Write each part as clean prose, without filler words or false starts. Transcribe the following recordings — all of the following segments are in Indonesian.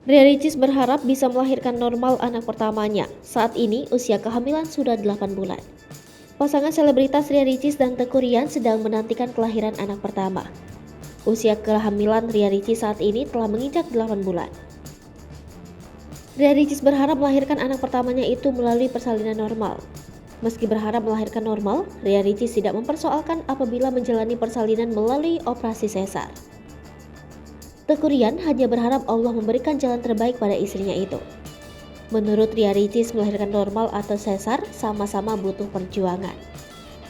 Ria Ricis berharap bisa melahirkan normal anak pertamanya. Saat ini usia kehamilan sudah 8 bulan. Pasangan selebritas Ria Ricis dan Teuku Ryan sedang menantikan kelahiran anak pertama. Usia kehamilan Ria Ricis saat ini telah menginjak 8 bulan. Ria Ricis berharap melahirkan anak pertamanya itu melalui persalinan normal. Meski berharap melahirkan normal, Ria Ricis tidak mempersoalkan apabila menjalani persalinan melalui operasi sesar. Teuku Ryan hanya berharap Allah memberikan jalan terbaik pada istrinya itu. Menurut Ria Ricis, melahirkan normal atau sesar sama-sama butuh perjuangan.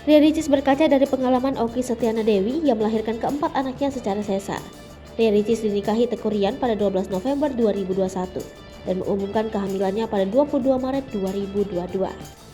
Ria Ricis berkaca dari pengalaman Okky Setiana Dewi yang melahirkan keempat anaknya secara sesar. Ria Ricis dinikahi Teuku Ryan pada 12 November 2021 dan mengumumkan kehamilannya pada 22 Maret 2022.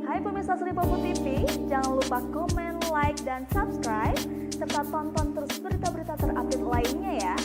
Hai pemirsa Sri Popo TV, jangan lupa komen, like, dan subscribe, serta tonton terus berita-berita terupdate lainnya ya.